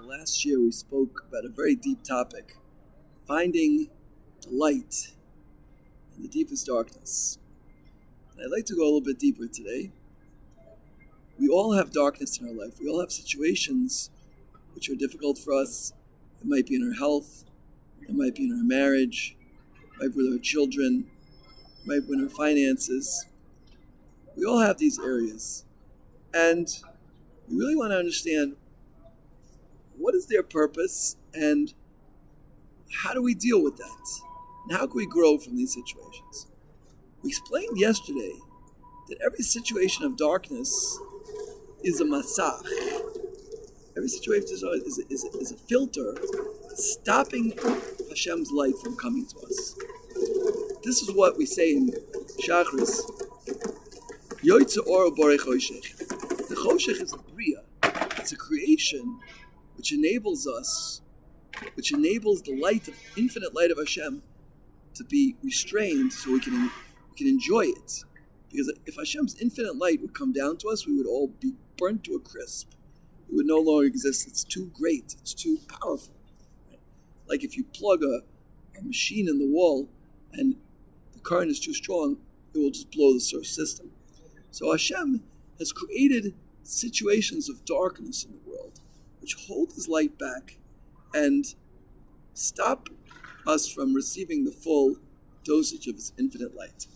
Last year we spoke about a very deep topic, finding the light in the deepest darkness. And I'd like to go a little bit deeper today. We all have darkness in our life. We all have situations which are difficult for us. It might be in our health, it might be in our marriage, it might be with our children, it might be in our finances. We all have these areas. And we really want to understand what is their purpose and how do we deal with that? And how can we grow from these situations? We explained yesterday that every situation of darkness is a masach. Every situation is a filter stopping Hashem's light from coming to us. This is what we say in Shachris. Yoitze oro borei choshech. The choshech is a bria. It's a creation which enables the light of infinite light of Hashem to be restrained so we can enjoy it. Because if Hashem's infinite light would come down to us, we would all be burnt to a crisp. It would no longer exist. It's too great. It's too powerful. Right? Like if you plug a machine in the wall and the current is too strong, it will just blow the source system. So Hashem has created situations of darkness in the world which hold His light back and stop us from receiving the full dosage of His infinite light.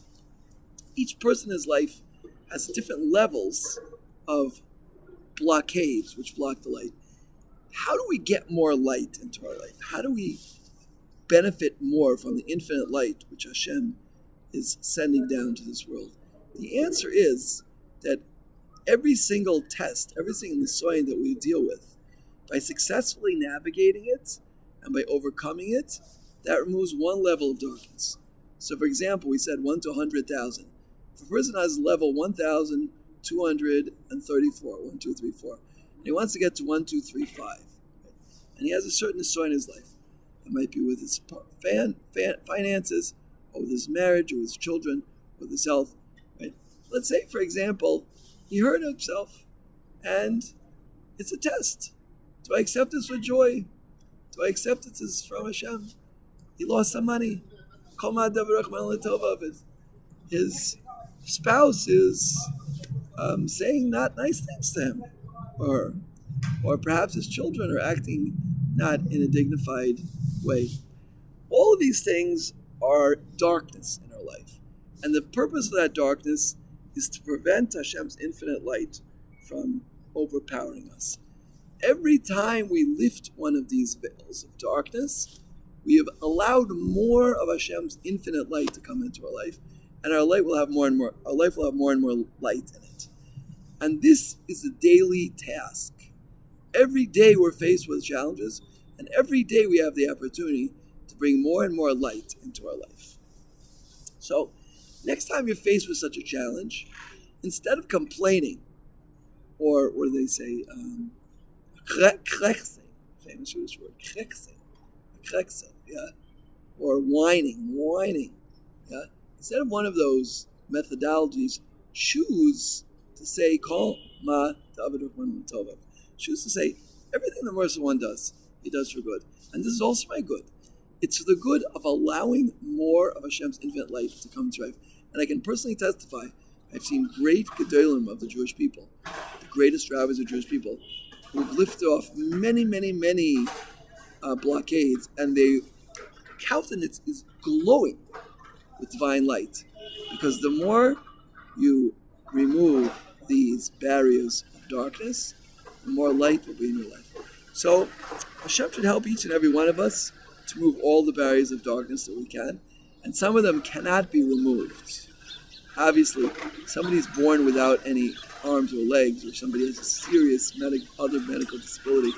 Each person in his life has different levels of blockades which block the light. How do we get more light into our life? How do we benefit more from the infinite light which Hashem is sending down to this world? The answer is that every single test, every single nisoyin that we deal with, by successfully navigating it and by overcoming it, that removes one level of darkness. So for example, we said 1 to 100,000. If a person has level 1,234, 1, 2, 3, 4, and he wants to get to 1, 2, 3, 5, right? And he has a certain nisoyin in his life. It might be with his finances, or with his marriage, or with his children, or with his health. Right? Let's say, for example, he hurt himself, and it's a test. Do I accept this with joy? Do I accept it as from Hashem? He lost some money. His spouse is saying not nice things to him, or perhaps his children are acting not in a dignified way. All of these things are darkness in our life, and the purpose of that darkness is to prevent Hashem's infinite light from overpowering us. Every time we lift one of these veils of darkness, we have allowed more of Hashem's infinite light to come into our life, and our life will have more and more light in it. And this is a daily task. Every day we're faced with challenges, and every day we have the opportunity to bring more and more light into our life. So, next time you're faced with such a challenge, instead of complaining, or what do they say, famous Jewish word, yeah, or whining, yeah. Instead of one of those methodologies, choose to say, choose to say, everything the Merciful One does, He does for good. And this is also my good. It's for the good of allowing more of Hashem's infinite light to come to life. And I can personally testify, I've seen great gedolim of the Jewish people, the greatest rabbis of Jewish people, who've lifted off many blockades, and their countenance is glowing with divine light. Because the more you remove these barriers of darkness, the more light will be in your life. So Hashem should help each and every one of us to move all the barriers of darkness that we can. And some of them cannot be removed. Obviously, somebody's born without any arms or legs, or somebody has a serious other medical disability,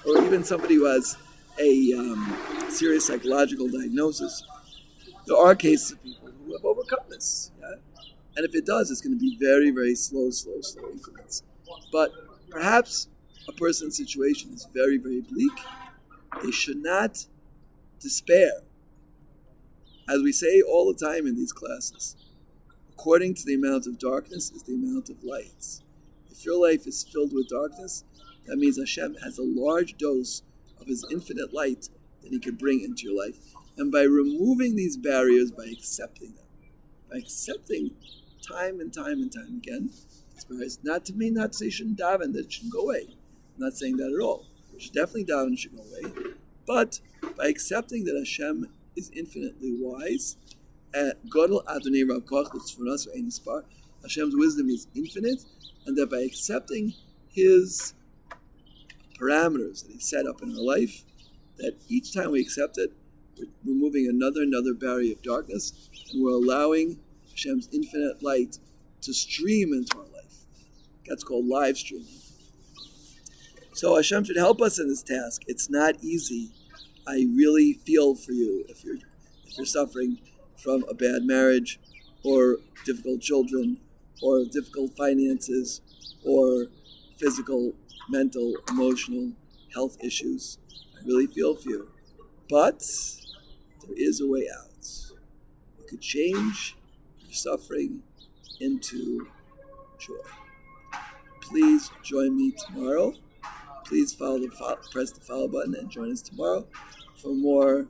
or even somebody who has a serious psychological diagnosis. There are cases of people who have overcome this. Yeah? And if it does, it's going to be very, very slow increments. But perhaps a person's situation is very, very bleak. They should not despair. As we say all the time in these classes, according to the amount of darkness is the amount of light. If your life is filled with darkness, That means Hashem has a large dose of His infinite light that He could bring into your life. And by removing these barriers, by accepting them, by accepting time and time and time again, these barriers, not to mean not to say you shouldn't daven, that it shouldn't go away. I'm not saying that at all. You should definitely daven, and it should go away. But by accepting that Hashem is infinitely wise, Godel Adonai Rav Koch, that's for us, Hashem's wisdom is infinite, and that by accepting His parameters that He set up in our life, that each time we accept it, we're removing another barrier of darkness, and we're allowing Hashem's infinite light to stream into our life. That's called live streaming. So Hashem should help us in this task. It's not easy. I really feel for you if you're suffering from a bad marriage, or difficult children, or difficult finances, or physical, mental, emotional health issues. I really feel for you. But there is a way out. You could change your suffering into joy. Please join me tomorrow. Please press the follow button and join us tomorrow for more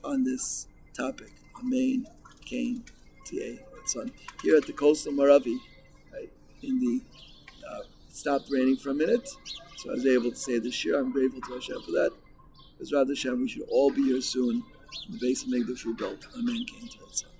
on this topic. Amen, Cain, T.A. Son. Here at the coastal Maravi, right, it stopped raining for a minute, so I was able to say this year. I'm grateful to Hashem for that. Bezrat Hashem, we should all be here soon. The base of Megdash rebuilt. Amen, Cain, T.A. Son.